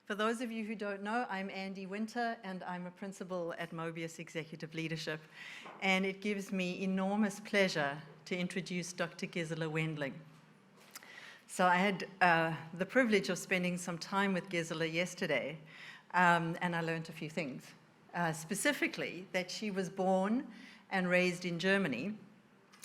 For those of you who don't know, I'm Andy Winter, and I'm a principal at Mobius Executive Leadership. And it gives me enormous pleasure to introduce Dr. Gisela Wendling. So I had the privilege of spending some time with Gisela yesterday, and I learned a few things. Specifically, that she was born and raised in Germany,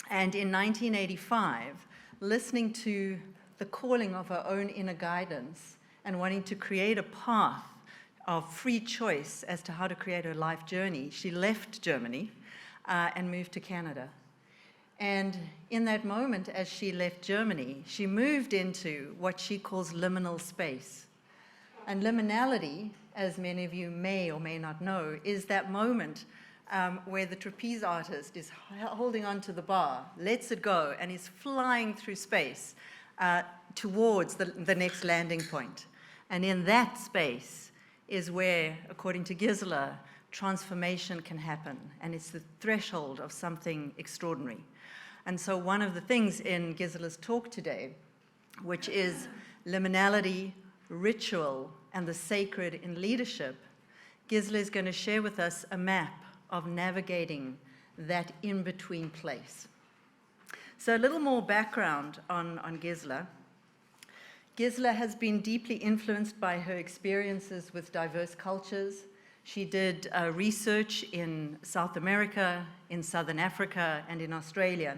and in 1985, listening to the calling of her own inner guidance and wanting to create a path of free choice as to how to create her life journey, she left Germany and moved to Canada. And in that moment, as she left Germany, she moved into what she calls liminal space. And liminality, as many of you may or may not know, is that moment where the trapeze artist is holding onto the bar, lets it go, and is flying through space towards the next landing point. And in that space is where, according to Gisela, transformation can happen. And it's the threshold of something extraordinary. And so one of the things in Gisela's talk today, which is liminality, ritual, and the sacred in leadership, Gisela is going to share with us a map of navigating that in-between place. So a little more background on Gisela. Gisela has been deeply influenced by her experiences with diverse cultures. She did research in South America, in Southern Africa, and in Australia,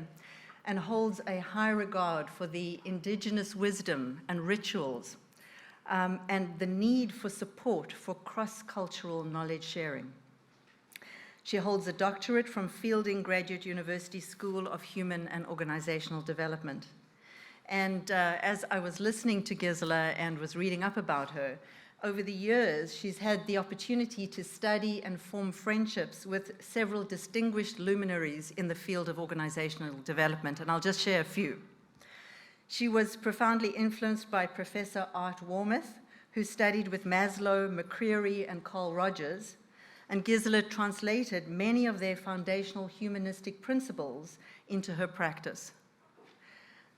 and holds a high regard for the indigenous wisdom and rituals, and the need for support for cross-cultural knowledge sharing. She holds a doctorate from Fielding Graduate University School of Human and Organizational Development. And as I was listening to Gisela and was reading up about her, over the years, she's had the opportunity to study and form friendships with several distinguished luminaries in the field of organizational development, and I'll just share a few. She was profoundly influenced by Professor Art Wormuth, who studied with Maslow, McCreary, and Carl Rogers, and Gisela translated many of their foundational humanistic principles into her practice.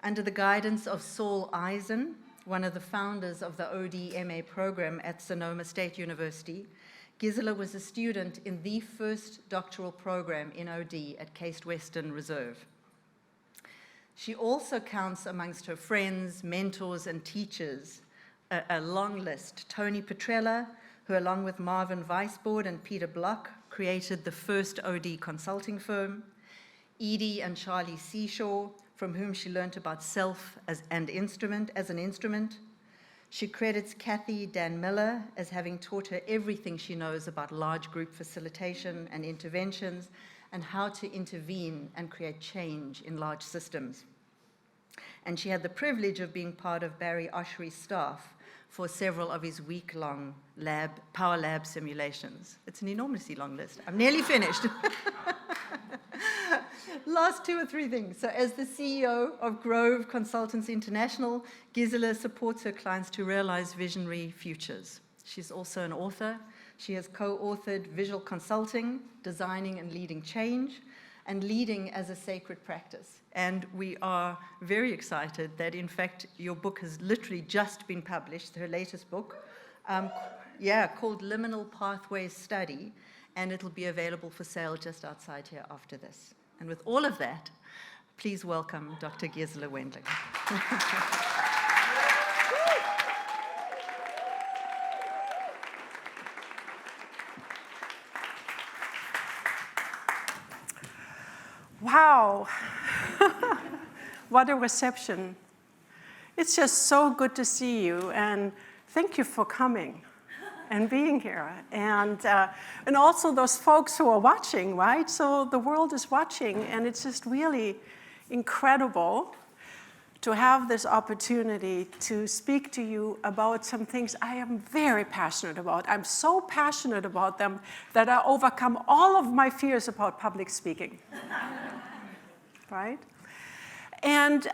Under the guidance of Saul Eisen, one of the founders of the OD-MA program at Sonoma State University, Gisela was a student in the first doctoral program in OD at Case Western Reserve. She also counts amongst her friends, mentors, and teachers a long list. Tony Petrella, who along with Marvin Weisbord and Peter Block created the first OD consulting firm. Edie and Charlie Seashaw, from whom she learned about self as an instrument. She credits Kathy Dan Miller as having taught her everything she knows about large group facilitation and interventions and how to intervene and create change in large systems. And she had the privilege of being part of Barry Oshry's staff for several of his week-long power lab simulations. It's an enormously long list. I'm nearly finished. Last two or three things. So as the CEO of Grove Consultants International, Gisela supports her clients to realize visionary futures. She's also an author. She has co-authored Visual Consulting, Designing and Leading Change, and Leading as a Sacred Practice. And we are very excited that, in fact, your book has literally just been published, her latest book, called Liminal Pathways Study, and it'll be available for sale just outside here after this. And with all of that, please welcome Dr. Gisela Wendling. Wow, what a reception. It's just so good to see you, and thank you for coming and being here. And also those folks who are watching, right? So the world is watching, and it's just really incredible to have this opportunity to speak to you about some things I am very passionate about. I'm so passionate about them that I overcome all of my fears about public speaking, right? And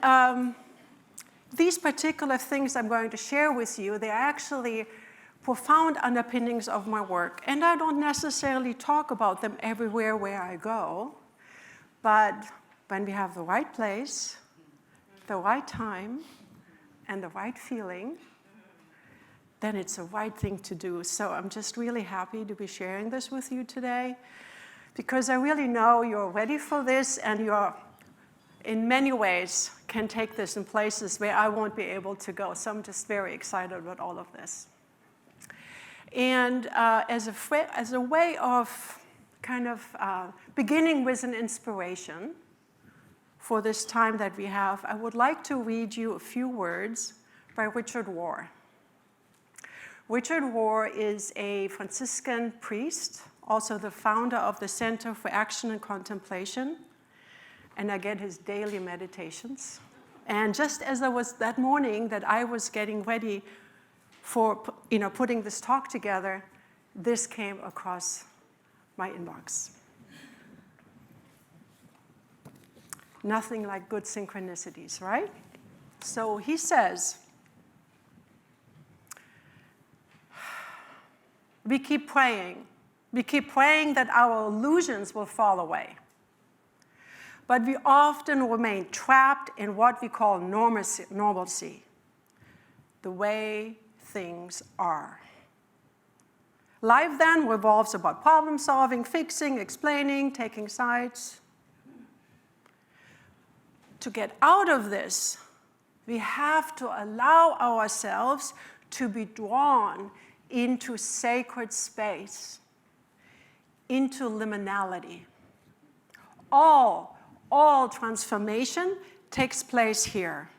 these particular things I'm going to share with you, they're actually profound underpinnings of my work. And I don't necessarily talk about them everywhere where I go, but when we have the right place, the right time, and the right feeling, then it's the right thing to do. So I'm just really happy to be sharing this with you today, because I really know you're ready for this, and you're, in many ways, can take this in places where I won't be able to go. So I'm just very excited about all of this. And as a way of kind of beginning with an inspiration for this time that we have, I would like to read you a few words by Richard Rohr. Richard Rohr is a Franciscan priest, also the founder of the Center for Action and Contemplation, and I get his daily meditations. And just as I was that morning that I was getting ready for putting this talk together, this came across my inbox. Nothing like good synchronicities, right? So he says, we keep praying. We keep praying that our illusions will fall away. But we often remain trapped in what we call normalcy, the way things are. Life then revolves about problem solving, fixing, explaining, taking sides. To get out of this, we have to allow ourselves to be drawn into sacred space, into liminality. All transformation takes place here.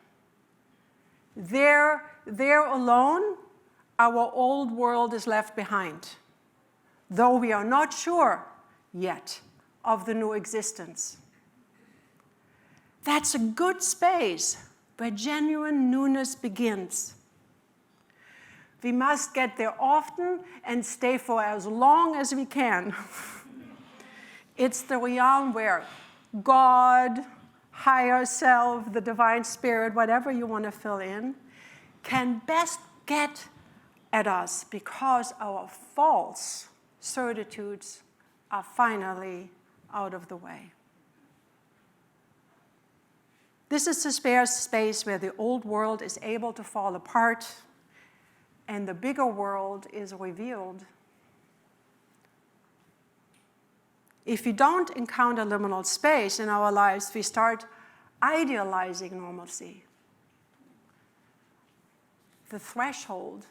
There alone, our old world is left behind, though we are not sure yet of the new existence. That's a good space where genuine newness begins. We must get there often and stay for as long as we can. It's the realm where God, higher self, the divine spirit, whatever you want to fill in, can best get at us because our false certitudes are finally out of the way. This is the spare space where the old world is able to fall apart and the bigger world is revealed. If we don't encounter liminal space in our lives, we start idealizing normalcy. The threshold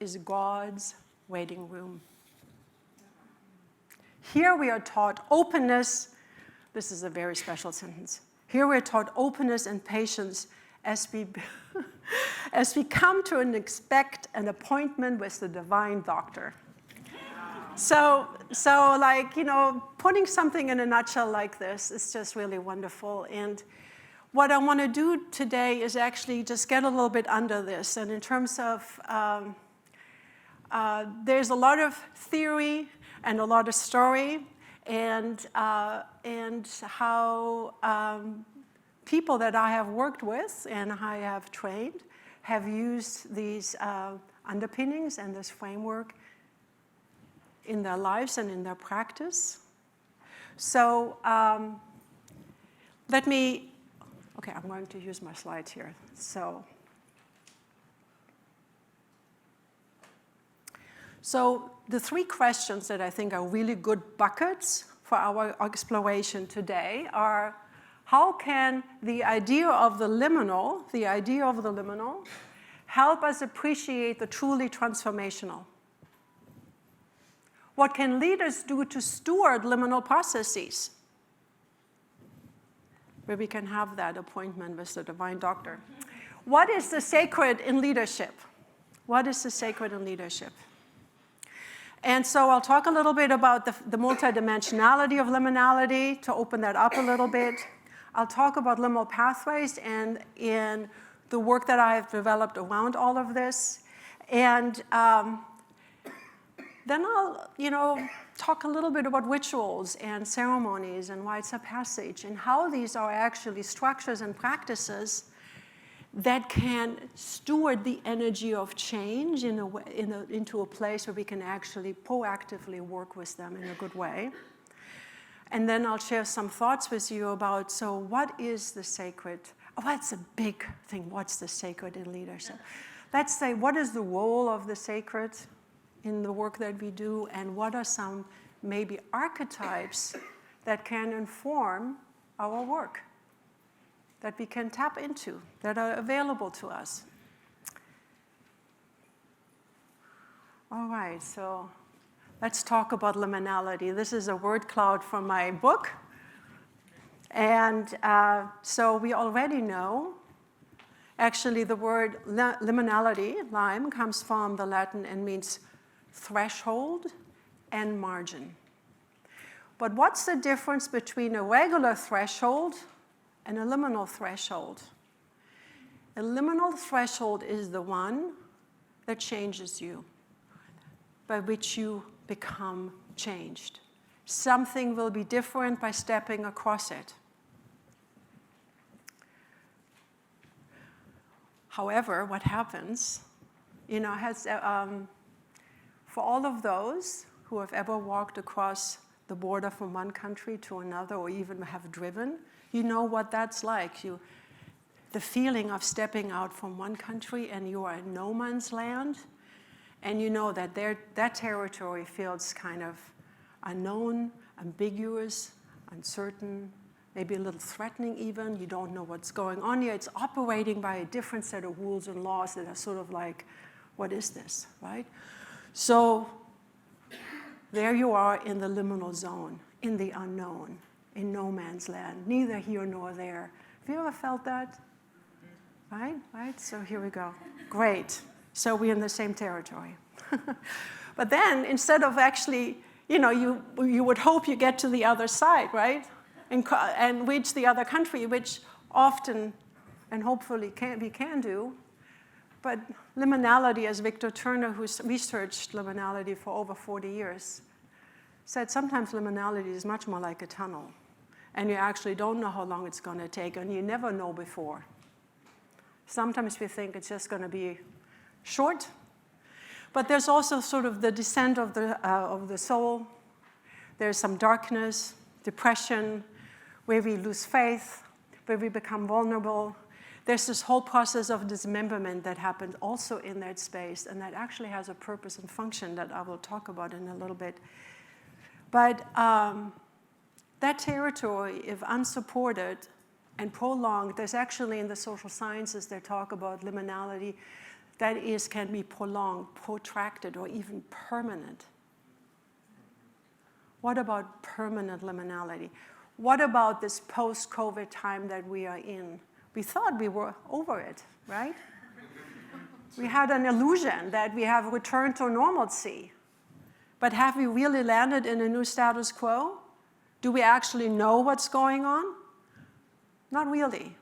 is God's waiting room. Here we are taught openness. This is a very special sentence. Here we are taught openness and patience as we come to expect an appointment with the divine doctor. So like, putting something in a nutshell like this is just really wonderful. And what I want to do today is actually just get a little bit under this. And in terms of, there's a lot of theory and a lot of story, and how people that I have worked with and I have trained have used these underpinnings and this framework in their lives and in their practice. So I'm going to use my slides here. So the three questions that I think are really good buckets for our exploration today are: how can the idea of the liminal help us appreciate the truly transformational? What can leaders do to steward liminal processes, where we can have that appointment with the divine doctor? What is the sacred in leadership? What is the sacred in leadership? And so I'll talk a little bit about the multidimensionality of liminality, to open that up a little bit. I'll talk about liminal pathways and in the work that I have developed around all of this. And then I'll, talk a little bit about rituals and ceremonies and rites of passage and how these are actually structures and practices that can steward the energy of change into a place where we can actually proactively work with them in a good way. And then I'll share some thoughts with you about, so what is the sacred? Oh, that's a big thing. What's the sacred in leadership? let's say, what is the role of the sacred in the work that we do, and what are some maybe archetypes that can inform our work, that we can tap into, that are available to us. All right, so let's talk about liminality. This is a word cloud from my book. And so we already know, actually the word liminality, lime, comes from the Latin and means threshold and margin. But what's the difference between a regular threshold and a liminal threshold? A liminal threshold is the one that changes you, by which you become changed. Something will be different by stepping across it. However, what happens, for all of those who have ever walked across the border from one country to another, or even have driven, you know what that's like. The feeling of stepping out from one country and you are in no man's land, and you know that that territory feels kind of unknown, ambiguous, uncertain, maybe a little threatening even. You don't know what's going on here. It's operating by a different set of rules and laws that are sort of like, what is this, right? So there you are in the liminal zone, in the unknown, in no man's land, neither here nor there. Have you ever felt that? Right? So here we go. Great. So we're in the same territory. But then, instead of actually, you would hope you get to the other side, right? And reach the other country, which often and hopefully we can do. But liminality, as Victor Turner, who's researched liminality for over 40 years, said sometimes liminality is much more like a tunnel. And you actually don't know how long it's going to take, and you never know before. Sometimes we think it's just going to be short. But there's also sort of the descent of the soul. There's some darkness, depression, where we lose faith, where we become vulnerable. There's this whole process of dismemberment that happens also in that space, and that actually has a purpose and function that I will talk about in a little bit. But that territory, if unsupported and prolonged, there's actually in the social sciences they talk about liminality, that can be prolonged, protracted, or even permanent. What about permanent liminality? What about this post-COVID time that we are in? We thought we were over it, right? We had an illusion that we have returned to normalcy. But have we really landed in a new status quo? Do we actually know what's going on? Not really.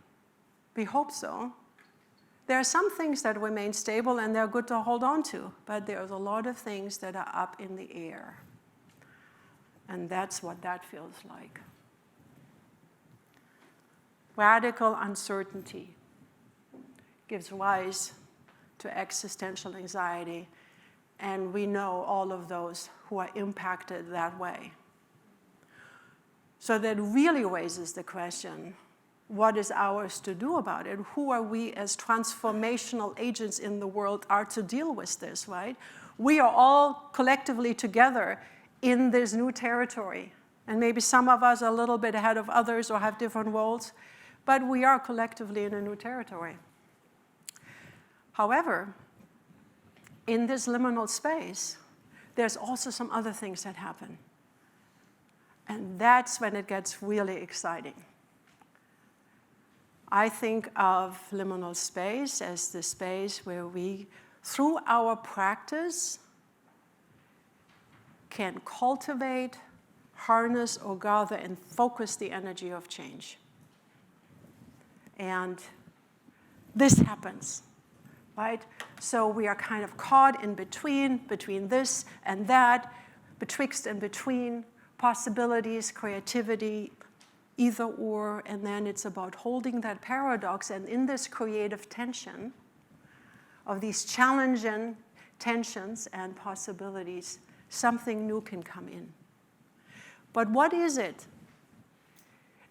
We hope so. There are some things that remain stable and they're good to hold on to, but there's a lot of things that are up in the air. And that's what that feels like. Radical uncertainty gives rise to existential anxiety, and we know all of those who are impacted that way. So that really raises the question, what is ours to do about it? Who are we as transformational agents in the world are to deal with this, right? We are all collectively together in this new territory. And maybe some of us are a little bit ahead of others or have different roles, but we are collectively in a new territory. However, in this liminal space, there's also some other things that happen. And that's when it gets really exciting. I think of liminal space as the space where we, through our practice, can cultivate, harness, or gather and focus the energy of change. And this happens, right? So we are kind of caught in between this and that, betwixt and between possibilities, creativity, either or, and then it's about holding that paradox, and in this creative tension of these challenging tensions and possibilities, something new can come in. But what is it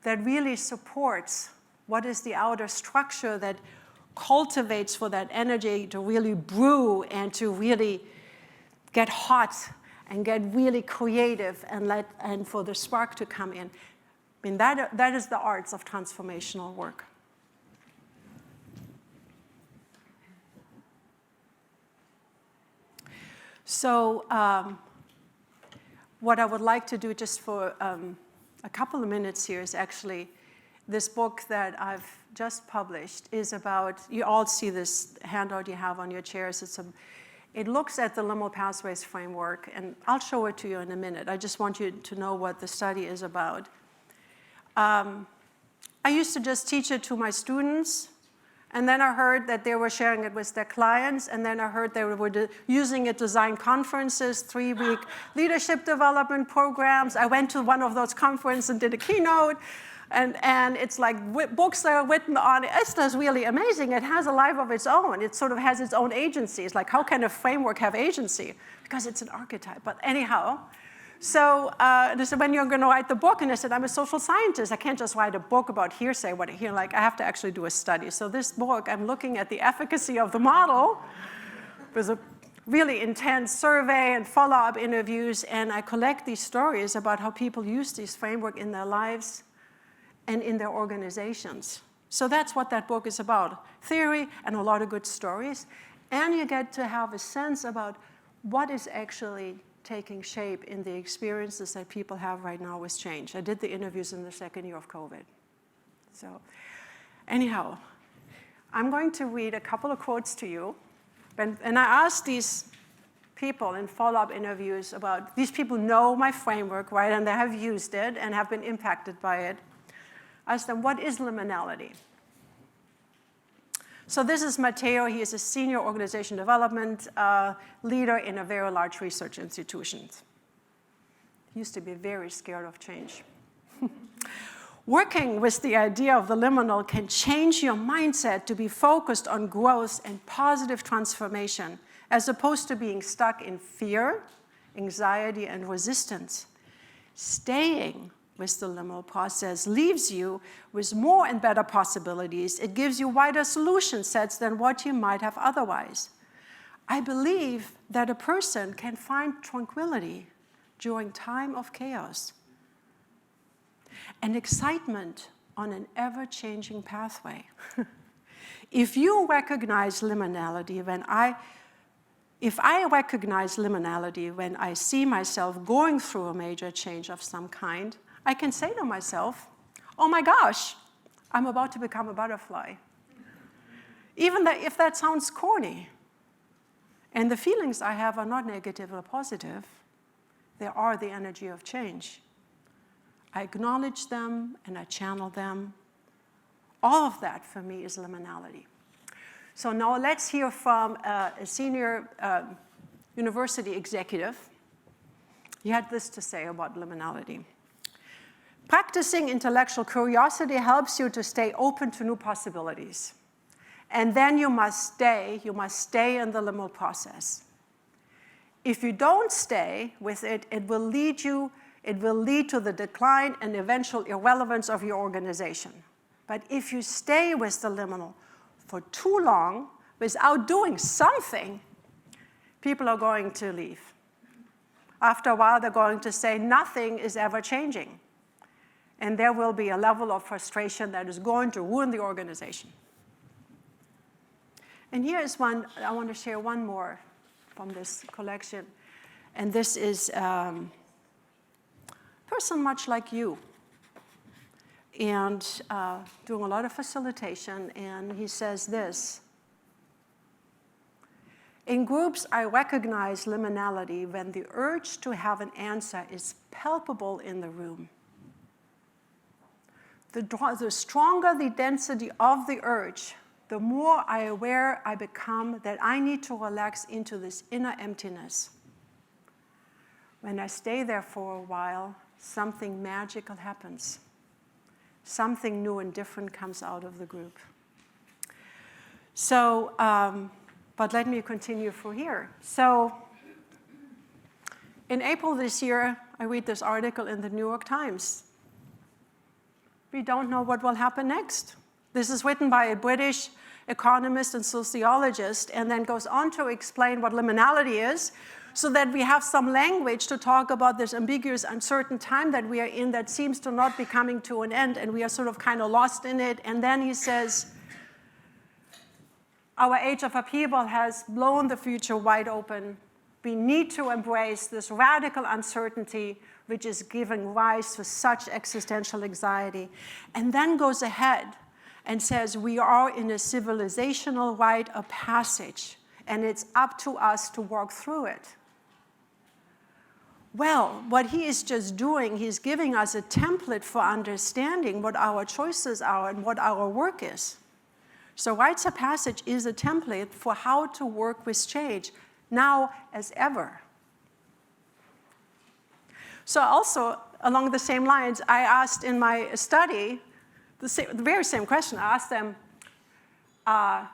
that really supports, what is the outer structure that cultivates for that energy to really brew and to really get hot and get really creative and for the spark to come in. I mean, that is the arts of transformational work. So what I would like to do just for a couple of minutes here is actually this book that I've just published is about, you all see this handout you have on your chairs. It looks at the liminal pathways framework, and I'll show it to you in a minute. I just want you to know what the study is about. I used to just teach it to my students, and then I heard that they were sharing it with their clients, and then I heard they were using it to design conferences, 3-week leadership development programs. I went to one of those conferences and did a keynote, and it's like books that are written on it. It's just really amazing. It has a life of its own. It sort of has its own agency. It's like, how can a framework have agency? Because it's an archetype. But anyhow, so they said, when you're going to write the book? And I said, I'm a social scientist. I can't just write a book about hearsay. I have to actually do a study. So this book, I'm looking at the efficacy of the model. There's a really intense survey and follow-up interviews, and I collect these stories about how people use this framework in their lives and in their organizations. So that's what that book is about. Theory and a lot of good stories. And you get to have a sense about what is actually taking shape in the experiences that people have right now with change. I did the interviews in the second year of COVID. So anyhow, I'm going to read a couple of quotes to you. And I asked these people in follow-up interviews about, these people know my framework, right? And they have used it and have been impacted by it. I asked them, what is liminality? So this is Matteo. He is a senior organization development leader in a very large research institution. He used to be very scared of change. Working with the idea of the liminal can change your mindset to be focused on growth and positive transformation, as opposed to being stuck in fear, anxiety, and resistance. Staying with the liminal process leaves you with more and better possibilities. It gives you wider solution sets than what you might have otherwise. I believe that a person can find tranquility during time of chaos and excitement on an ever-changing pathway. If you recognize liminality if I recognize liminality when I see myself going through a major change of some kind, I can say to myself, oh my gosh, I'm about to become a butterfly. Even if that sounds corny. And the feelings I have are not negative or positive. They are the energy of change. I acknowledge them and I channel them. All of that for me is liminality. So now let's hear from a senior university executive. He had this to say about liminality. Practicing intellectual curiosity helps you to stay open to new possibilities. And then you must stay in the liminal process. If you don't stay with it, it will lead to the decline and eventual irrelevance of your organization. But if you stay with the liminal for too long without doing something, people are going to leave. After a while, they're going to say nothing is ever changing. And there will be a level of frustration that is going to ruin the organization. And here is one, I want to share one more from this collection. And this is a person much like you, and doing a lot of facilitation, and he says this: in groups, I recognize liminality when the urge to have an answer is palpable in the room. The stronger the density of the urge, the more aware I become that I need to relax into this inner emptiness. When I stay there for a while, something magical happens. Something new and different comes out of the group. So, but let me continue from here. So, in April this year, I read this article in the New York Times. We don't know what will happen next. This is written by a British economist and sociologist, and then goes on to explain what liminality is, so that we have some language to talk about this ambiguous, uncertain time that we are in that seems to not be coming to an end, and we are sort of kind of lost in it. And then he says, our age of upheaval has blown the future wide open. We need to embrace this radical uncertainty which is giving rise to such existential anxiety. And then goes ahead and says, we are in a civilizational rite of passage, and it's up to us to walk through it. Well, what he is just doing, he's giving us a template for understanding what our choices are and what our work is. So rites of passage is a template for how to work with change, now as ever. So also, along the same lines, I asked in my study, the very same question. I asked them,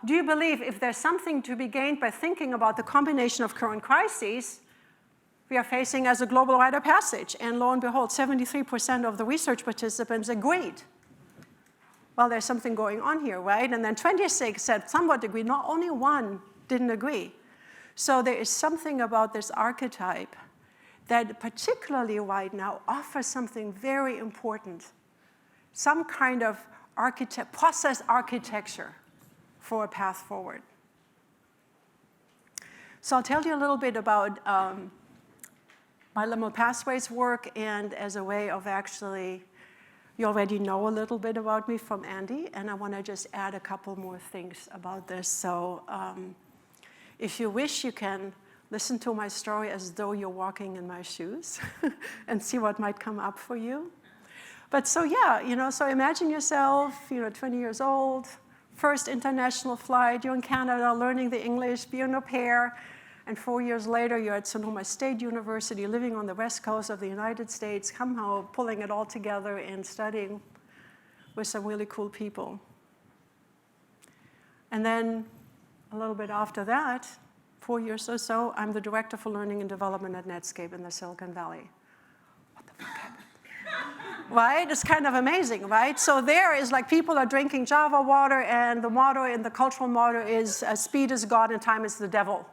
do you believe if there's something to be gained by thinking about the combination of current crises we are facing as a global rite of passage? And lo and behold, 73% of the research participants agreed. Well, there's something going on here, right? And then 26 said somewhat agreed. Not only one didn't agree. So there is something about this archetype that particularly right now offers something very important, some kind of process architecture for a path forward. So I'll tell you a little bit about my liminal pathways work, and as a way of actually, you already know a little bit about me from Andy, and I want to just add a couple more things about this. So if you wish, you can listen to my story as though you're walking in my shoes and see what might come up for you. But so yeah, so imagine yourself, 20 years old, first international flight, you're in Canada learning the English, be an au pair, and 4 years later you're at Sonoma State University living on the west coast of the United States, somehow pulling it all together and studying with some really cool people. And then a little bit after that, 4 years or so, I'm the Director for Learning and Development at Netscape in the Silicon Valley. What the fuck happened? Right? It's kind of amazing, right? So there is like people are drinking Java water, and the motto in the cultural motto is speed is God and time is the devil.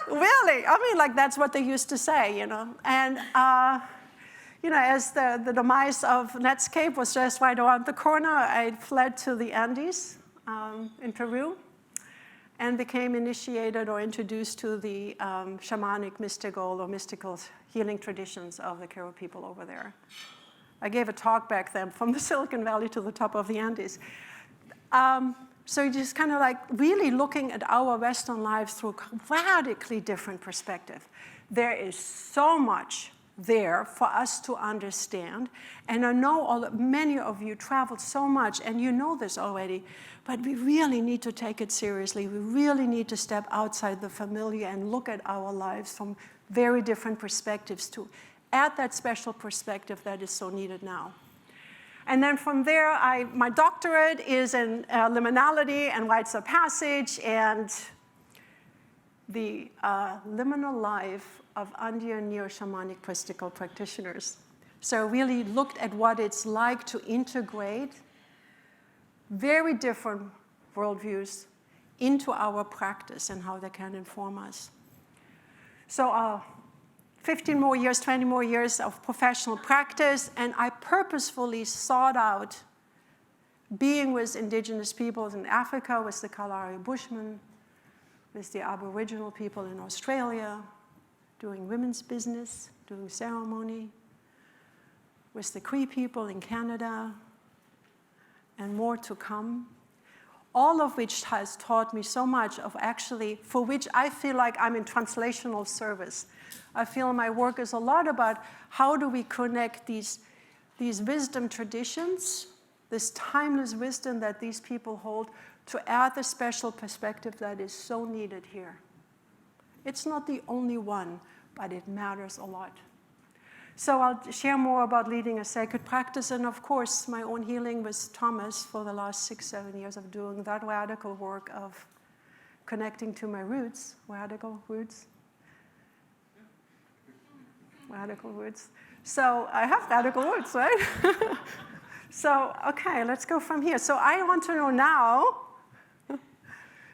Really? I mean, like that's what they used to say, And, as the demise of Netscape was just right around the corner, I fled to the Andes in Peru, and became initiated or introduced to the shamanic, mystical healing traditions of the Kero people over there. I gave a talk back then from the Silicon Valley to the top of the Andes. So just kind of like really looking at our Western lives through a radically different perspective. There is so much there for us to understand. And I know many of you traveled so much, and you know this already, but we really need to take it seriously. We really need to step outside the familiar and look at our lives from very different perspectives to add that special perspective that is so needed now. And then from there, my doctorate is in liminality and rites of passage and the liminal life of Andean neo-shamanic mystical practitioners. So I really looked at what it's like to integrate very different worldviews into our practice and how they can inform us. So 15 more years, 20 more years of professional practice, and I purposefully sought out being with indigenous peoples in Africa, with the Kalahari Bushmen, with the Aboriginal people in Australia, doing women's business, doing ceremony, with the Cree people in Canada, and more to come. All of which has taught me so much of actually, for which I feel like I'm in translational service. I feel my work is a lot about how do we connect these wisdom traditions, this timeless wisdom that these people hold, to add the special perspective that is so needed here. It's not the only one, but it matters a lot. So I'll share more about leading a sacred practice, and of course, my own healing with Thomas for the last 6-7 years of doing that radical work of connecting to my roots, radical roots. Radical roots. So I have radical roots, right? So, okay, let's go from here. So I want to know now,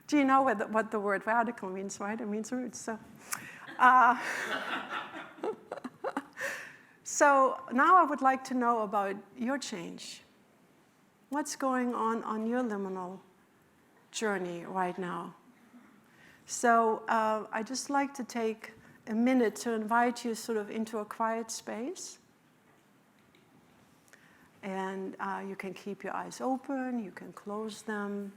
Do you know what the word radical means, right? It means roots. So, uh, so now I would like to know about your change. What's going on your liminal journey right now? So I'd just like to take a minute to invite you sort of into a quiet space. And you can keep your eyes open, you can close them.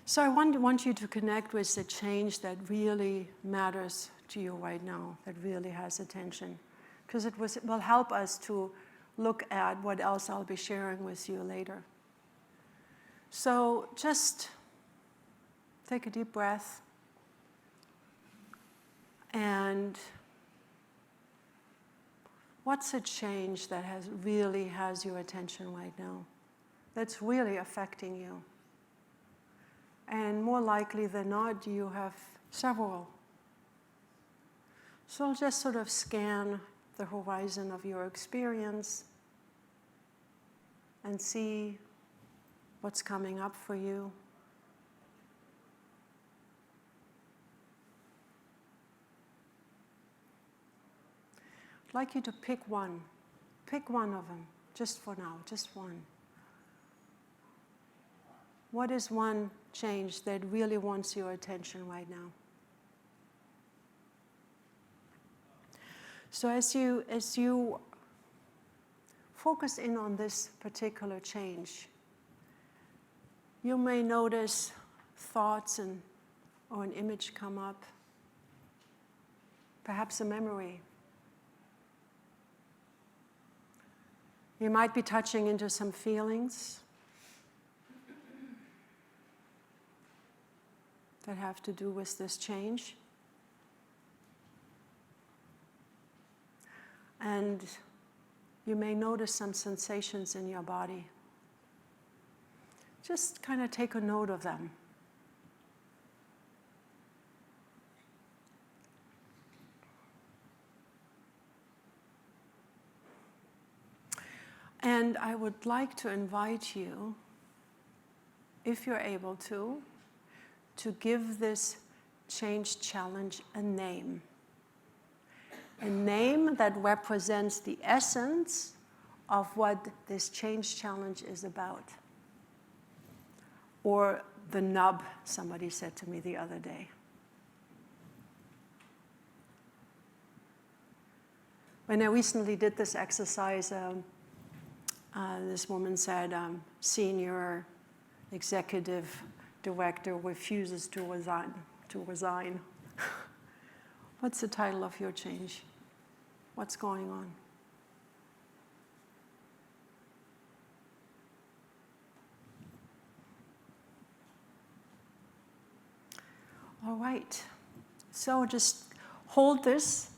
So I want you to connect with the change that really matters to you right now, that really has attention. Because it will help us to look at what else I'll be sharing with you later. So just take a deep breath and what's a change that really has your attention right now, that's really affecting you? And more likely than not, you have several. So just sort of scan the horizon of your experience and see what's coming up for you. I'd like you to pick one. Pick one of them, just for now, just one. What is one change that really wants your attention right now? So as you focus in on this particular change, you may notice thoughts or an image come up, perhaps a memory. You might be touching into some feelings that have to do with this change. And you may notice some sensations in your body. Just kind of take a note of them. And I would like to invite you, if you're able to give this change challenge a name. A name that represents the essence of what this change challenge is about. Or the nub, somebody said to me the other day. When I recently did this exercise, this woman said, senior executive director refuses to resign. What's the title of your change? What's going on? All right. So just hold this,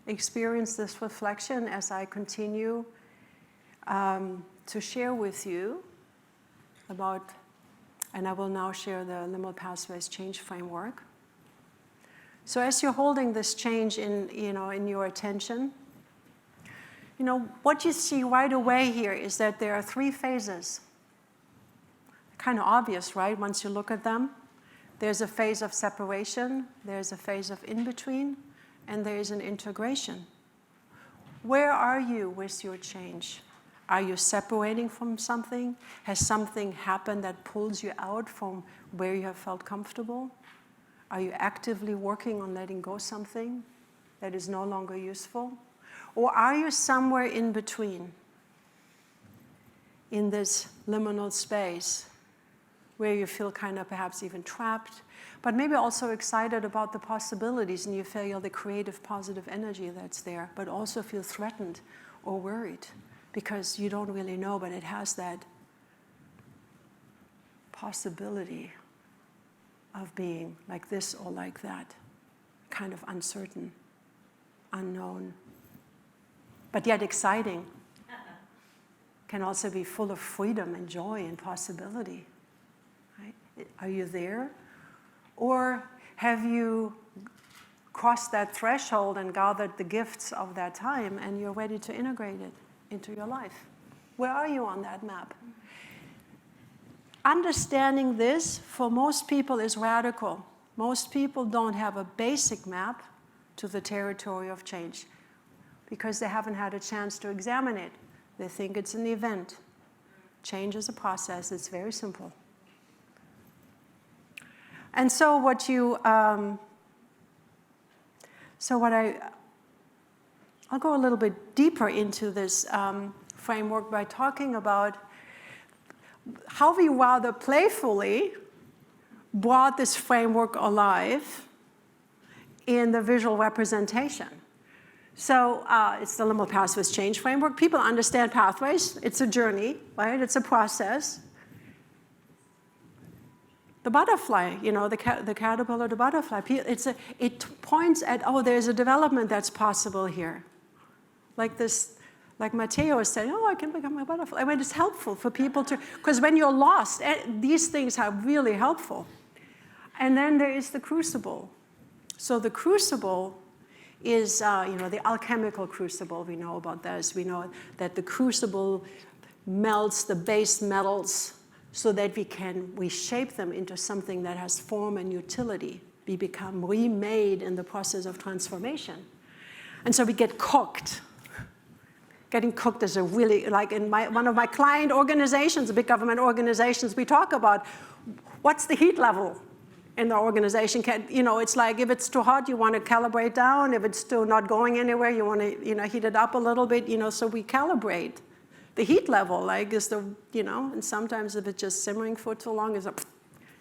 experience this reflection as I continue to share with you about, and I will now share the Liminal Pathways Change Framework. So as you're holding this change in your attention, what you see right away here is that there are 3 phases. Kind of obvious, right, once you look at them? There's a phase of separation, there's a phase of in-between, and there is an integration. Where are you with your change? Are you separating from something? Has something happened that pulls you out from where you have felt comfortable? Are you actively working on letting go something that is no longer useful? Or are you somewhere in between, in this liminal space, where you feel kind of perhaps even trapped, but maybe also excited about the possibilities, and you feel the creative, positive energy that's there, but also feel threatened or worried because you don't really know, but it has that possibility of being like this or like that, kind of uncertain, unknown, but yet exciting. Can also be full of freedom and joy and possibility. Right? Are you there? Or have you crossed that threshold and gathered the gifts of that time and you're ready to integrate it into your life? Where are you on that map? understanding this for most people is radical. Most people don't have a basic map to the territory of change because they haven't had a chance to examine it. They think it's an event. Change is a process. It's very simple. And so I'll go a little bit deeper into this framework by talking about how we rather playfully brought this framework alive in the visual representation. So it's the Liminal Pathways Change Framework. People understand pathways. It's a journey, right? It's a process. The butterfly, the caterpillar, the butterfly, it points at, oh, there's a development that's possible here. Like Matteo was saying, oh, I can become a butterfly. I mean, it's helpful for people to, because when you're lost, these things are really helpful. And then there is the crucible. So the crucible is, the alchemical crucible. We know about this. We know that the crucible melts the base metals so that we shape them into something that has form and utility. We become remade in the process of transformation. And so we get cooked. Getting cooked is a really, like in one of my client organizations, big government organizations, we talk about what's the heat level in the organization. It's like if it's too hot, you want to calibrate down. If it's still not going anywhere, you want to heat it up a little bit. So we calibrate the heat level. Like is the, and sometimes if it's just simmering for too long,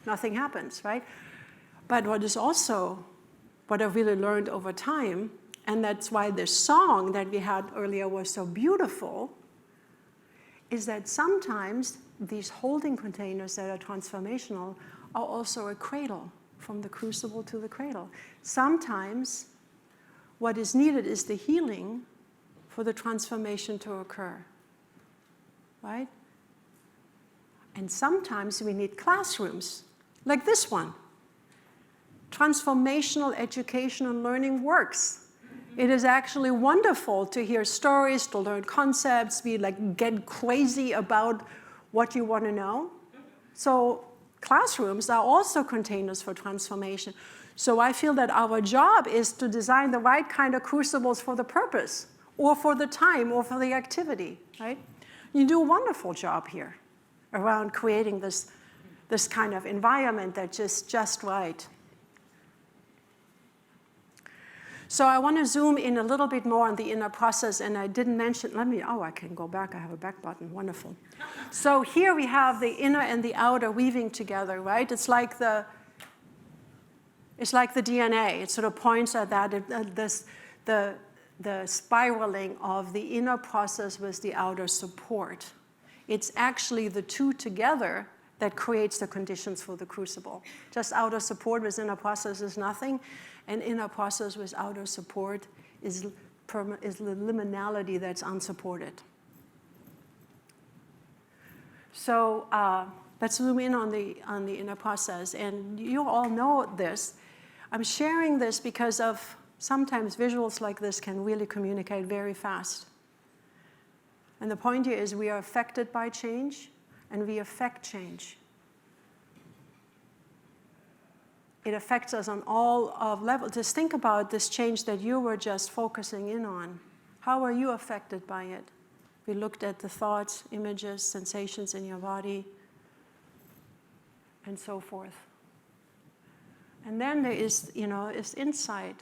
nothing happens, right? But what I really learned over time, and that's why the song that we had earlier was so beautiful, is that sometimes these holding containers that are transformational are also a cradle, from the crucible to the cradle. Sometimes what is needed is the healing for the transformation to occur, right? And sometimes we need classrooms, like this one. Transformational education and learning works. It is actually wonderful to hear stories, to learn concepts, get crazy about what you want to know. So classrooms are also containers for transformation. So I feel that our job is to design the right kind of crucibles for the purpose, or for the time, or for the activity, right? You do a wonderful job here around creating this kind of environment that's just right. So I want to zoom in a little bit more on the inner process, and I didn't mention, I can go back, I have a back button, wonderful. So here we have the inner and the outer weaving together, right? It's like the DNA, it sort of points at that, the spiraling of the inner process with the outer support. It's actually the two together that creates the conditions for the crucible. Just outer support with inner process is nothing. And inner process with outer support is the liminality that's unsupported. So let's zoom in on the inner process. And you all know this. I'm sharing this because of sometimes visuals like this can really communicate very fast. And the point here is we are affected by change, and we affect change. It affects us on all of levels. Just think about this change that you were just focusing in on. How are you affected by it? We looked at the thoughts, images, sensations in your body, and so forth. And then there is, is insight.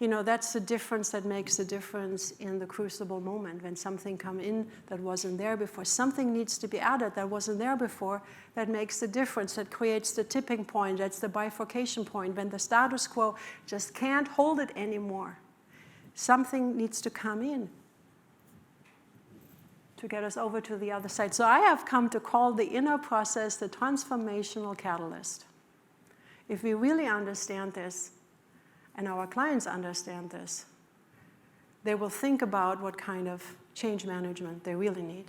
That's the difference that makes the difference in the crucible moment. When something comes in that wasn't there before, something needs to be added that wasn't there before, that makes the difference, that creates the tipping point, that's the bifurcation point, when the status quo just can't hold it anymore. Something needs to come in to get us over to the other side. So I have come to call the inner process the transformational catalyst. If we really understand this, and our clients understand this, they will think about what kind of change management they really need.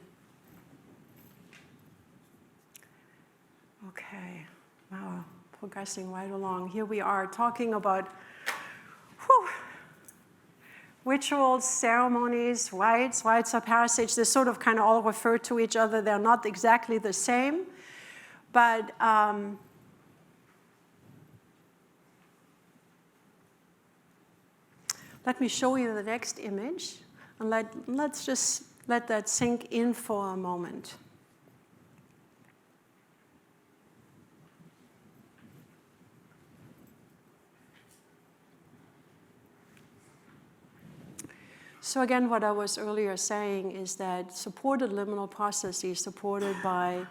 Okay, wow, progressing right along. Here we are talking about Rituals, ceremonies, rites of passage, they sort of kind of all refer to each other. They're not exactly the same, but let me show you the next image, and let's just let that sink in for a moment. So again, what I was earlier saying is that supported liminal processes supported by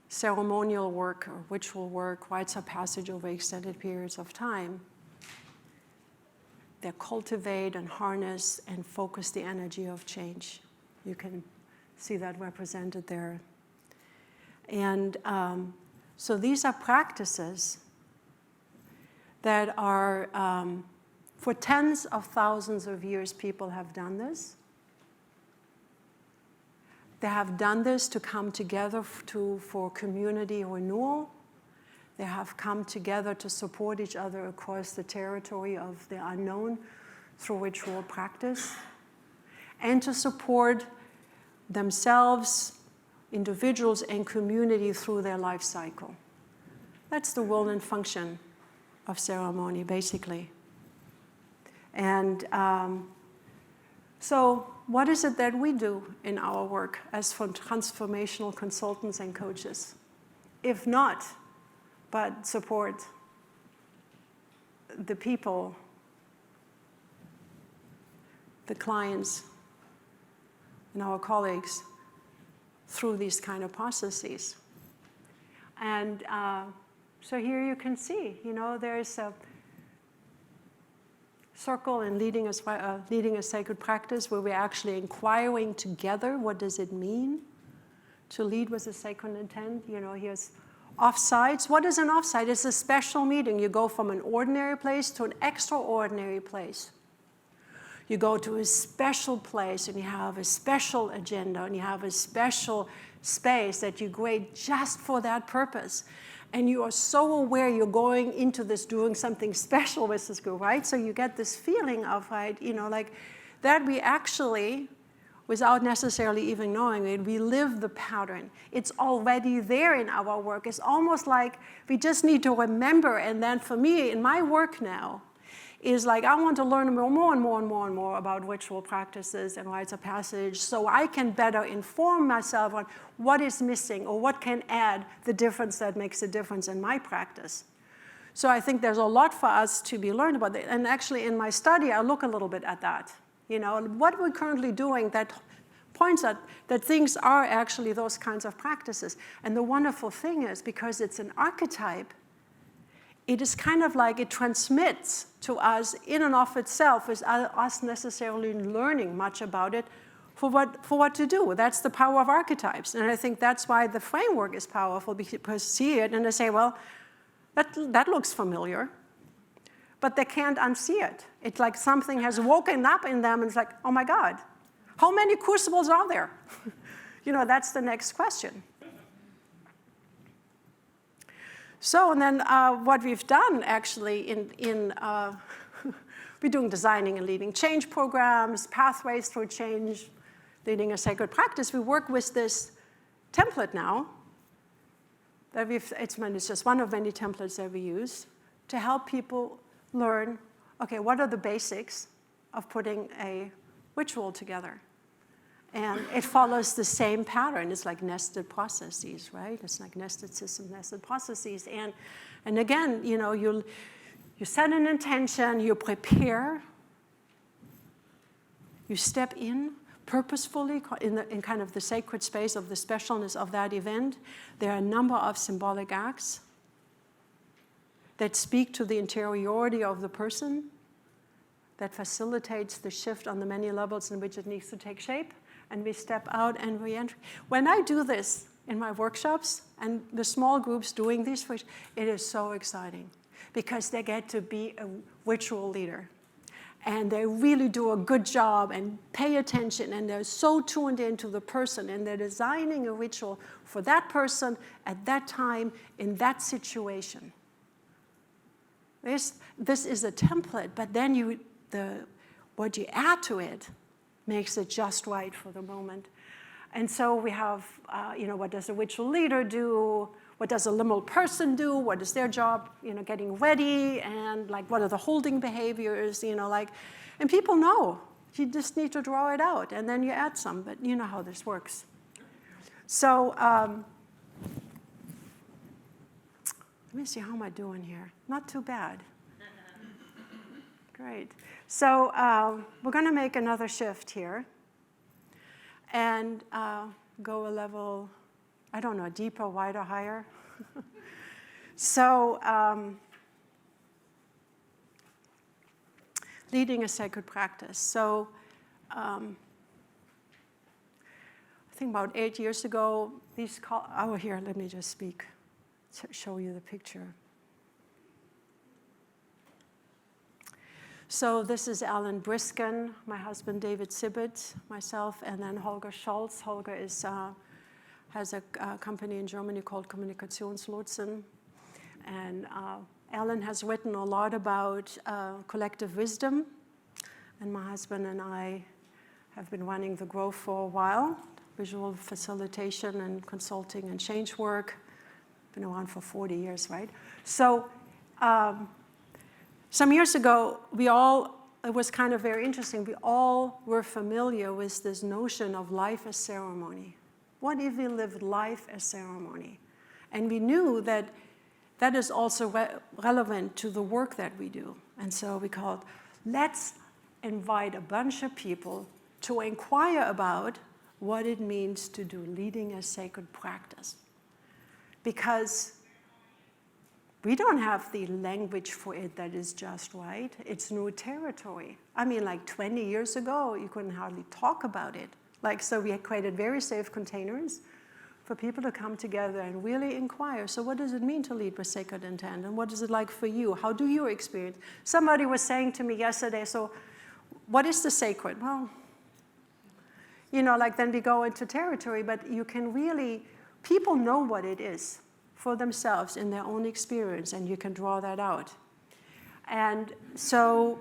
ceremonial work or ritual work, rites of passage over extended periods of time, they cultivate and harness and focus the energy of change. You can see that represented there. And so these are practices that are, for tens of thousands of years, people have done this. They have done this to come together for community renewal. They have come together to support each other across the territory of the unknown through ritual practice, and to support themselves, individuals, and community through their life cycle. That's the role and function of ceremony, basically. And so what is it that we do in our work as transformational consultants and coaches? If not, but support the people, the clients, and our colleagues through these kind of processes. And so here you can see, there's a circle in leading a sacred practice where we're actually inquiring together, what does it mean to lead with a sacred intent? Here's offsites. What is an offsite? It's a special meeting. You go from an ordinary place to an extraordinary place. You go to a special place and you have a special agenda and you have a special space that you create just for that purpose. And you are so aware you're going into this doing something special with this group, right? So you get this feeling of, right, like that we actually, without necessarily even knowing it, we live the pattern. It's already there in our work. It's almost like we just need to remember. And then for me, in my work now, is like I want to learn more and more about ritual practices and rites of passage so I can better inform myself on what is missing or what can add the difference that makes a difference in my practice. So I think there's a lot for us to be learned about it. And actually in my study, I look a little bit at that. What we're currently doing that points at that things are actually those kinds of practices. And the wonderful thing is, because it's an archetype, it is kind of like it transmits to us in and of itself without us necessarily learning much about it for what to do. That's the power of archetypes. And I think that's why the framework is powerful, because you see it and they say, well, that looks familiar, but they can't unsee it. It's like something has woken up in them and it's like, oh my God, how many crucibles are there? That's the next question. So, and then what we've done actually we're doing designing and leading change programs, pathways through change, leading a sacred practice. We work with this template now that it's just one of many templates that we use to help people learn, okay, what are the basics of putting a ritual together? And it follows the same pattern. It's like nested processes, right? It's like nested systems, nested processes. And again, you set an intention, you prepare, you step in purposefully in kind of the sacred space of the specialness of that event. There are a number of symbolic acts that speak to the interiority of the person, that facilitates the shift on the many levels in which it needs to take shape. And we step out and re-enter. When I do this in my workshops and the small groups doing these, it is so exciting because they get to be a ritual leader. And they really do a good job and pay attention, and they're so tuned into the person, and they're designing a ritual for that person at that time in that situation. This is a template, but then what you add to it makes it just right for the moment. And so we have, what does a ritual leader do? What does a liminal person do? What is their job, getting ready? And like, what are the holding behaviors? And people know. You just need to draw it out, and then you add some. But you know how this works. So let me see, how am I doing here? Not too bad. Great. So we're going to make another shift here and go a level, I don't know, deeper, wider, higher. So leading a sacred practice. So I think about 8 years ago, here, let me just speak, show you the picture. So this is Alan Briskin, my husband David Sibbett, myself, and then Holger Scholz. Holger has a company in Germany called Kommunikationslotsen. And Alan has written a lot about collective wisdom. And my husband and I have been running the Grow for a while, visual facilitation and consulting and change work. Been around for 40 years, right? So some years ago, it was kind of very interesting, we all were familiar with this notion of life as ceremony. What if we lived life as ceremony? And we knew that that is also relevant to the work that we do. And so we called, let's invite a bunch of people to inquire about what it means to do leading a sacred practice. Because we don't have the language for it that is just right. It's new territory. I mean, like 20 years ago, you couldn't hardly talk about it. So we had created very safe containers for people to come together and really inquire. So what does it mean to lead with sacred intent? And what is it like for you? How do you experience? Somebody was saying to me yesterday, so what is the sacred? Well, then we go into territory, but you can really, people know what it is for themselves in their own experience, and you can draw that out. And so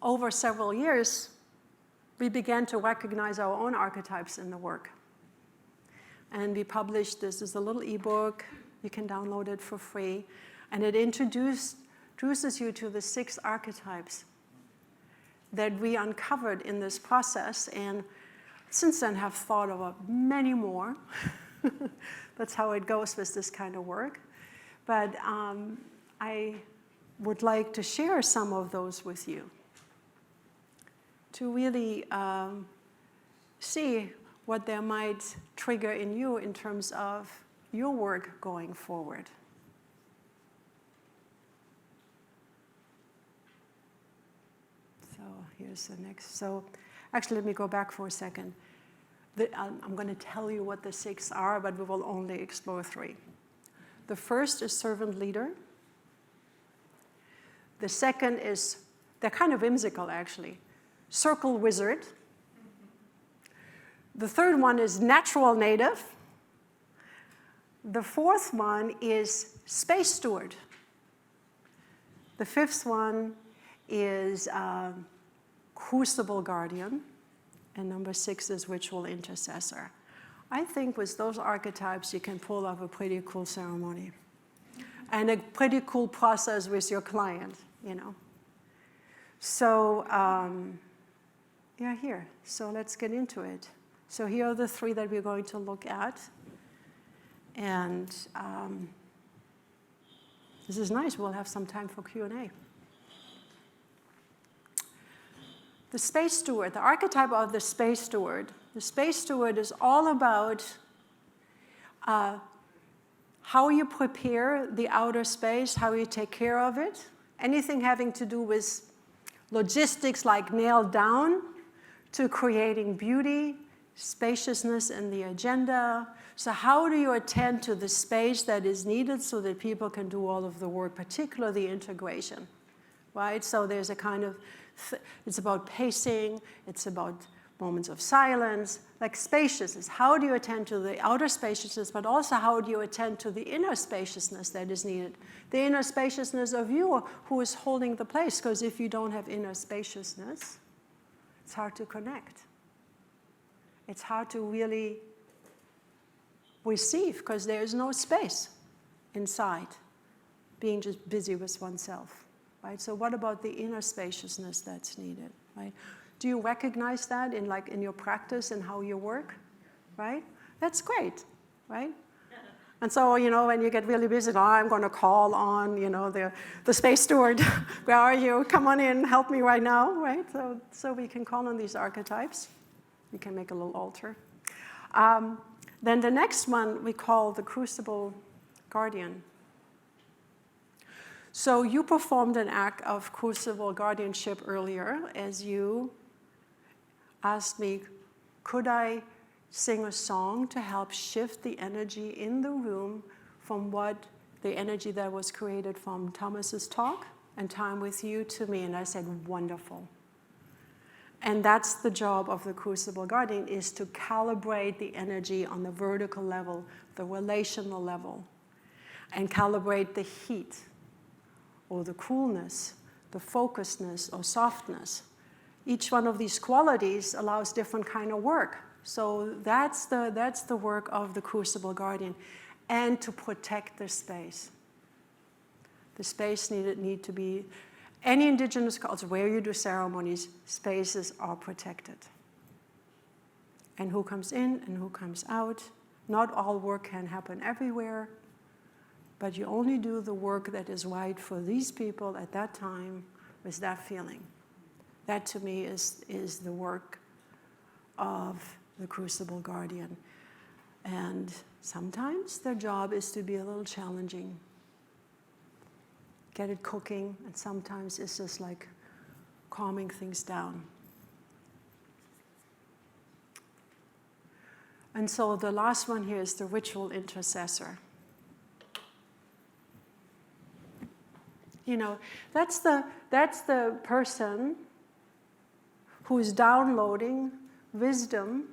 over several years, we began to recognize our own archetypes in the work. And we published, this is a little ebook, you can download it for free, and it introduces you to the 6 archetypes that we uncovered in this process, and since then have thought about many more. That's how it goes with this kind of work. But I would like to share some of those with you to really see what they might trigger in you in terms of your work going forward. So here's the next. So actually, let me go back for a second. I'm going to tell you what the 6 are, but we will only explore 3. The first is servant leader. The second is, they're kind of whimsical actually, circle wizard. The third one is natural native. The 4th one is space steward. The 5th one is crucible guardian. And number 6 is ritual intercessor. I think with those archetypes, you can pull off a pretty cool ceremony and a pretty cool process with your client, So here. So let's get into it. So here are the 3 that we're going to look at. And this is nice. We'll have some time for Q&A. The space steward, the archetype of the space steward. The space steward is all about how you prepare the outer space, how you take care of it. Anything having to do with logistics like nailed down to creating beauty, spaciousness in the agenda. So how do you attend to the space that is needed so that people can do all of the work, particularly the integration, right? So there's a kind of, it's about pacing, it's about moments of silence, like spaciousness. How do you attend to the outer spaciousness, but also how do you attend to the inner spaciousness that is needed? The inner spaciousness of you who is holding the place, because if you don't have inner spaciousness, it's hard to connect. It's hard to really receive, because there is no space inside, being just busy with oneself, right? So what about the inner spaciousness that's needed, right? Do you recognize that in your practice and how you work, right? That's great, right? And so, when you get really busy, I'm going to call on, the space steward. Where are you? Come on in, help me right now, right? So we can call on these archetypes. We can make a little altar. Then the next one we call the crucible guardian. So you performed an act of crucible guardianship earlier as you asked me, could I sing a song to help shift the energy in the room from the energy that was created from Thomas's talk and time with you to me? And I said, wonderful. And that's the job of the crucible guardian, is to calibrate the energy on the vertical level, the relational level, and calibrate the heat or the coolness, the focusedness or softness. Each one of these qualities allows different kind of work. So that's the work of the crucible guardian, and to protect the space. The space need to be, any indigenous culture where you do ceremonies, spaces are protected. And who comes in and who comes out. Not all work can happen everywhere, but you only do the work that is right for these people at that time with that feeling. That to me is the work of the crucible guardian. And sometimes their job is to be a little challenging. Get it cooking, and sometimes it's just like calming things down. And so the last one here is the ritual intercessor. That's the person who is downloading wisdom,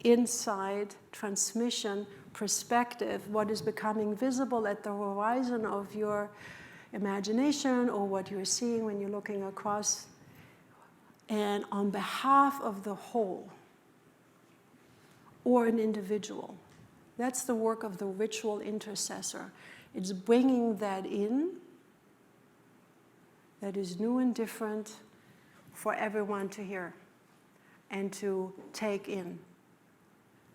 insight, transmission, perspective, what is becoming visible at the horizon of your imagination or what you're seeing when you're looking across, and on behalf of the whole or an individual. That's the work of the ritual intercessor. It's bringing that in, that is new and different for everyone to hear and to take in.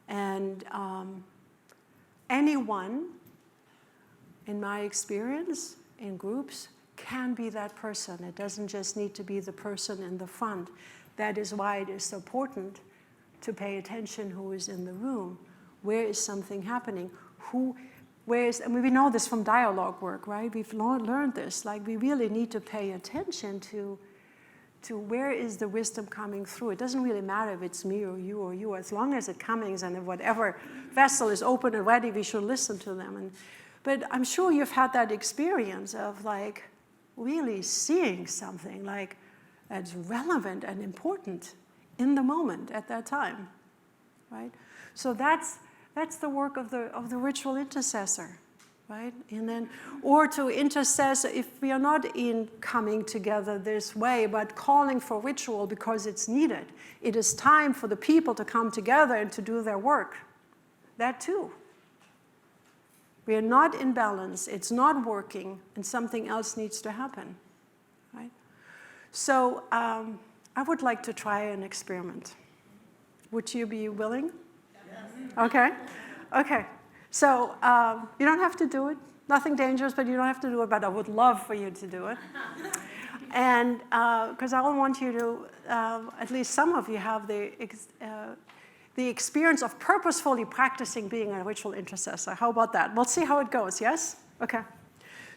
And anyone, in my experience, in groups, can be that person. It doesn't just need to be the person in the front. That is why it is so important to pay attention who is in the room. Where is something happening? And we know this from dialogue work, right? We've learned this. Like, we really need to pay attention to where is the wisdom coming through. It doesn't really matter if it's me or you. As long as it comes and if whatever vessel is open and ready, we should listen to them. But I'm sure you've had that experience of like really seeing something like that's relevant and important in the moment at that time, right? So that's the work of the ritual intercessor, right? And then, or to intercess if we are not in coming together this way, but calling for ritual because it's needed. It is time for the people to come together and to do their work. That too. We are not in balance, it's not working, and something else needs to happen, right? So I would like to try an experiment. Would you be willing? Yes. Okay. So you don't have to do it. Nothing dangerous, but you don't have to do it, but I would love for you to do it. And because I want you to, at least some of you have the experience of purposefully practicing being a ritual intercessor. How about that? We'll see how it goes, yes? Okay.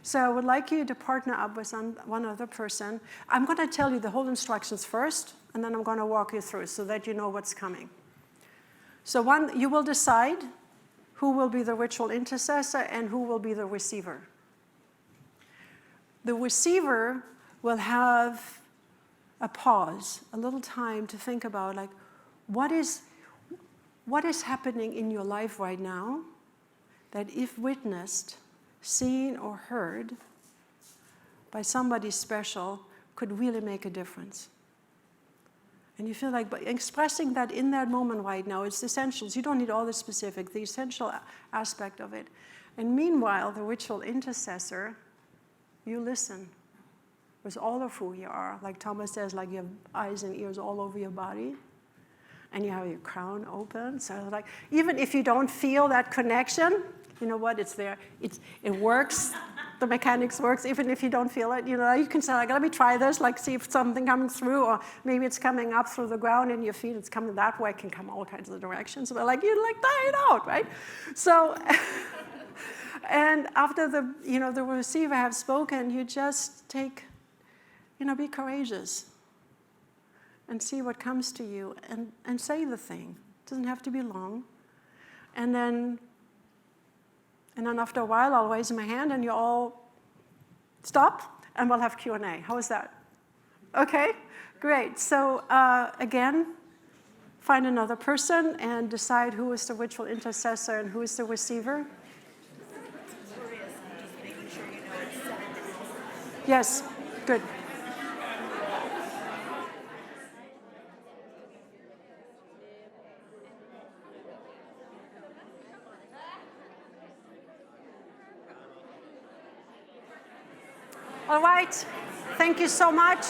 So I would like you to partner up with one other person. I'm going to tell you the whole instructions first, and then I'm going to walk you through so that you know what's coming. So you will decide who will be the ritual intercessor and who will be the receiver. The receiver will have a pause, a little time to think about, like, what is happening in your life right now that if witnessed, seen or heard by somebody special could really make a difference? And you feel like by expressing that in that moment right now, it's the essentials. You don't need all the specific, the essential aspect of it. And meanwhile, the ritual intercessor, you listen with all of who you are. Like Thomas says, like you have eyes and ears all over your body. And you have your crown open. So like, even if you don't feel that connection, you know what, it's there. It works. The mechanics works, even if you don't feel it. You know, you can say, like, let me try this, like see if something coming through, or maybe it's coming up through the ground in your feet, it's coming that way, it can come all kinds of directions. But like, you like die it out, right? So, and after the, you know, the receiver have spoken, you just take, you know, be courageous and see what comes to you and say the thing. It doesn't have to be long. And then after a while, I'll raise my hand and you all stop and we'll have Q&A. How is that? Okay, great. So again, find another person and decide who is the ritual intercessor and who is the receiver. Yes, good. All right, thank you so much.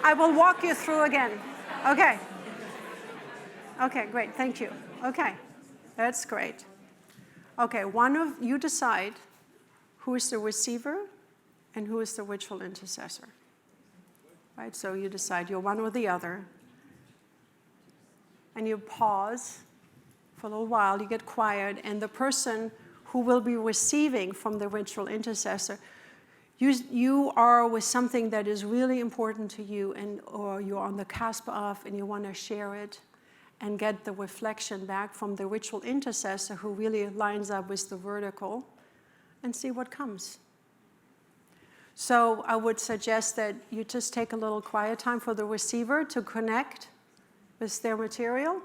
I will walk you through again. Okay. Okay, great, thank you. Okay, that's great. Okay, one of you decide who is the receiver and who is the ritual intercessor. Right, so you decide you're one or the other. And you pause for a little while, you get quiet, and the person who will be receiving from the ritual intercessor, you are with something that is really important to you, and or you're on the cusp of, and you want to share it and get the reflection back from the ritual intercessor who really lines up with the vertical, and see what comes. So I would suggest that you just take a little quiet time for the receiver to connect with their material,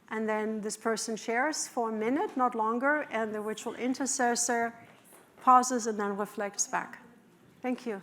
and then this person shares for a minute, not longer, and the ritual intercessor pauses and then reflects back. Thank you.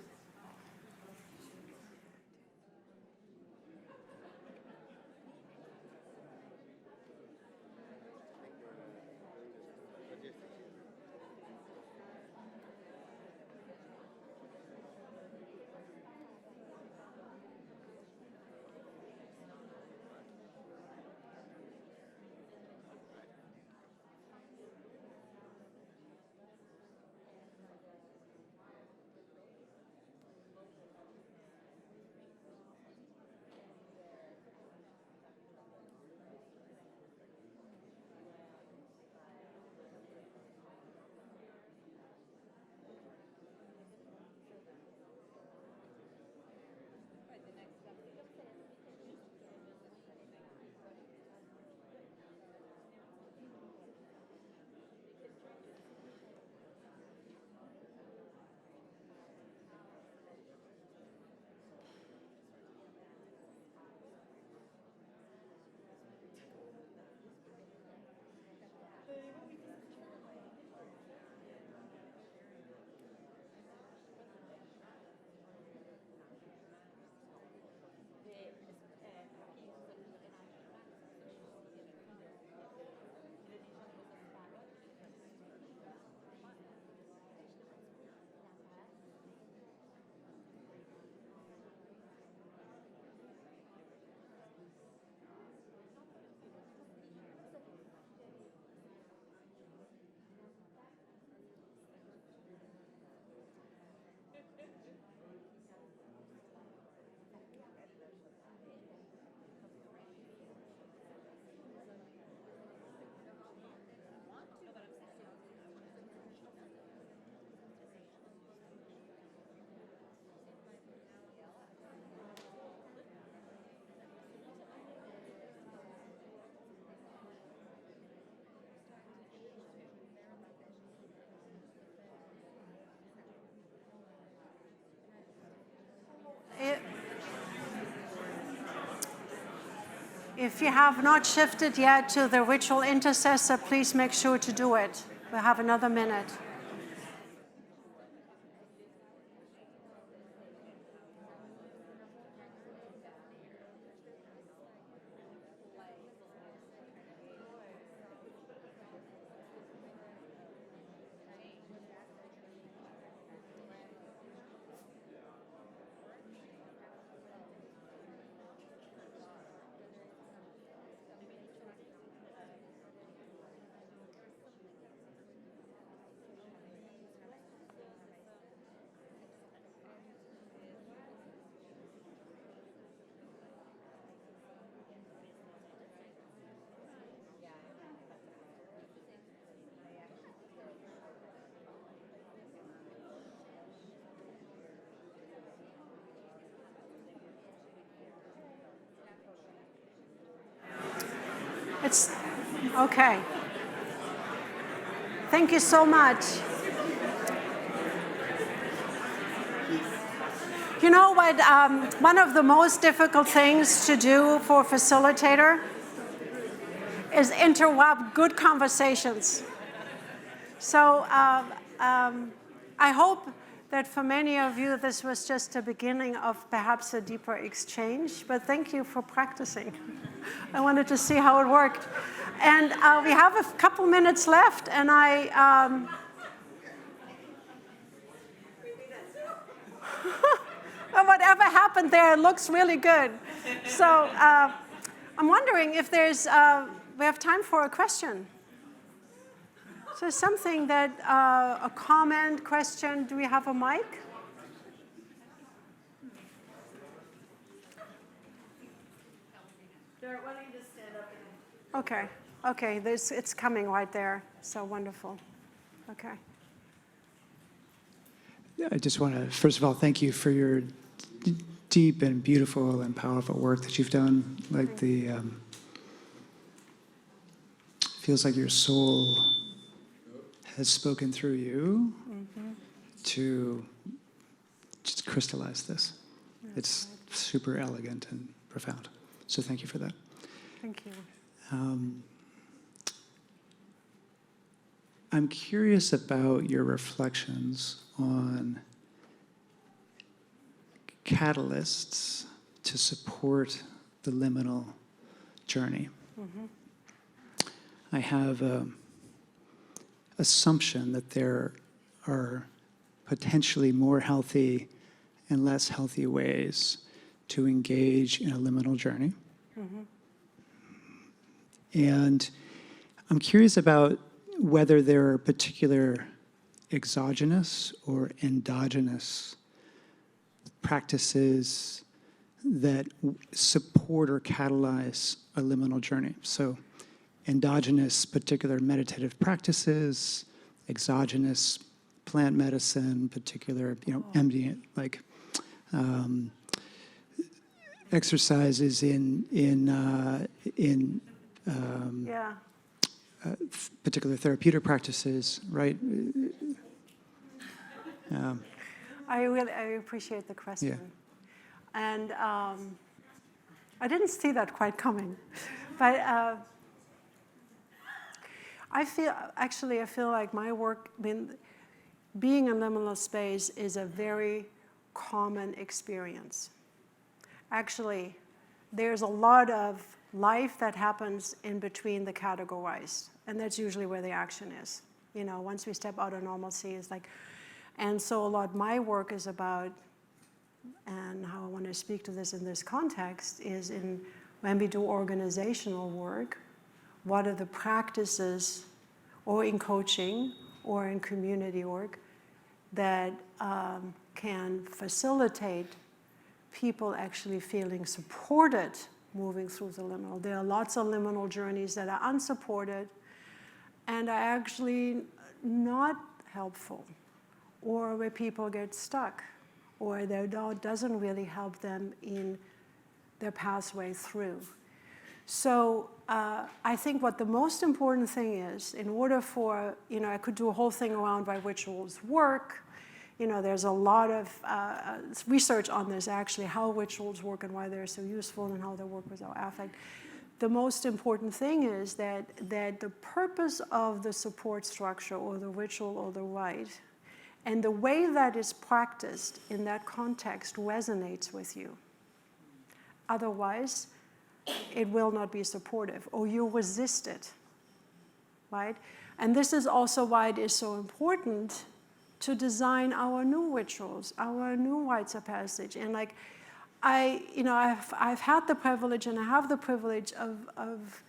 If you have not shifted yet to the ritual intercessor, please make sure to do it. We'll have another minute. It's okay. Thank you so much. You know what? One of the most difficult things to do for a facilitator is interrupt good conversations. So I hope that for many of you, this was just the beginning of perhaps a deeper exchange, but thank you for practicing. I wanted to see how it worked. And we have a couple minutes left, and whatever happened there, it looks really good. So I'm wondering if there's, we have time for a question. So something that, a comment, question, do we have a mic? Why don't you just stand up? Okay, okay, it's coming right there, so wonderful. Okay. I just want to, first of all, thank you for your deep and beautiful and powerful work that you've done. Like feels like your soul has spoken through you to just crystallize this. It's super elegant and profound. So thank you for that. Thank you. I'm curious about your reflections on catalysts to support the liminal journey. I have an assumption that there are potentially more healthy and less healthy ways to engage in a liminal journey. And I'm curious about whether there are particular exogenous or endogenous practices that support or catalyze a liminal journey. So endogenous particular meditative practices, exogenous plant medicine, particular, ambient, like exercises particular therapeutic practices, right? I appreciate the question. Yeah. And I didn't see that quite coming. But I feel like my work, being in liminal space is a very common experience. Actually, there's a lot of life that happens in between the categorized, and that's usually where the action is. Once we step out of normalcy, it's like, and so a lot of my work is about, and how I want to speak to this in this context is when we do organizational work, what are the practices, or in coaching, or in community work, that can facilitate people actually feeling supported moving through the liminal. There are lots of liminal journeys that are unsupported and are actually not helpful, or where people get stuck, or their dog doesn't really help them in their pathway through. So I think what the most important thing is, in order for, I could do a whole thing around why rituals work. There's a lot of research on this, actually, how rituals work and why they're so useful and how they work with our affect. the most important thing is that the purpose of the support structure or the ritual or the rite and the way that is practiced in that context resonates with you. Otherwise, it will not be supportive, or you resist it, right? And this is also why it is so important to design our new rituals, our new rites of passage. And like, I've had the privilege, and I have the privilege of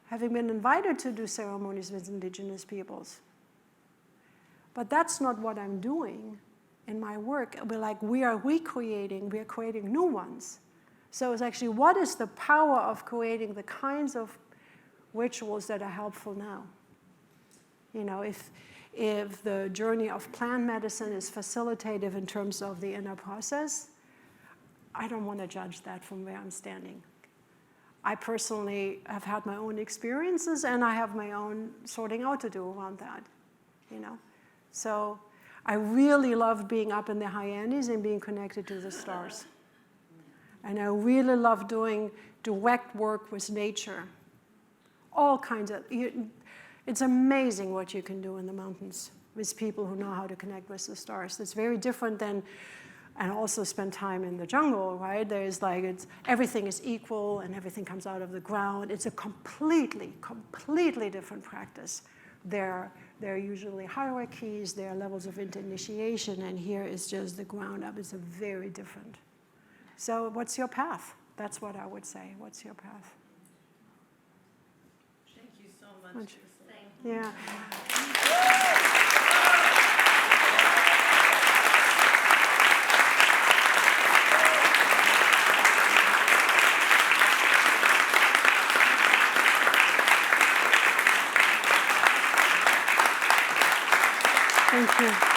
having been invited to do ceremonies with indigenous peoples. But that's not what I'm doing in my work. We are recreating, we are creating new ones. So it's actually, what is the power of creating the kinds of rituals that are helpful now? You know, if the journey of plant medicine is facilitative in terms of the inner process, I don't want to judge that from where I'm standing. I personally have had my own experiences, and I have my own sorting out to do around that, you know? So I really love being up in the high Andes and being connected to the stars. And I really love doing direct work with nature. All kinds of, it's amazing what you can do in the mountains with people who know how to connect with the stars. It's very different than, and also spend time in the jungle, right? There's like, everything is equal and everything comes out of the ground. It's a completely different practice. There are usually hierarchies, there are levels of initiation, and here is just the ground up. It's a very different. So what's your path? That's what I would say. What's your path? Thank you so much. Thank you. Yeah. Thank you.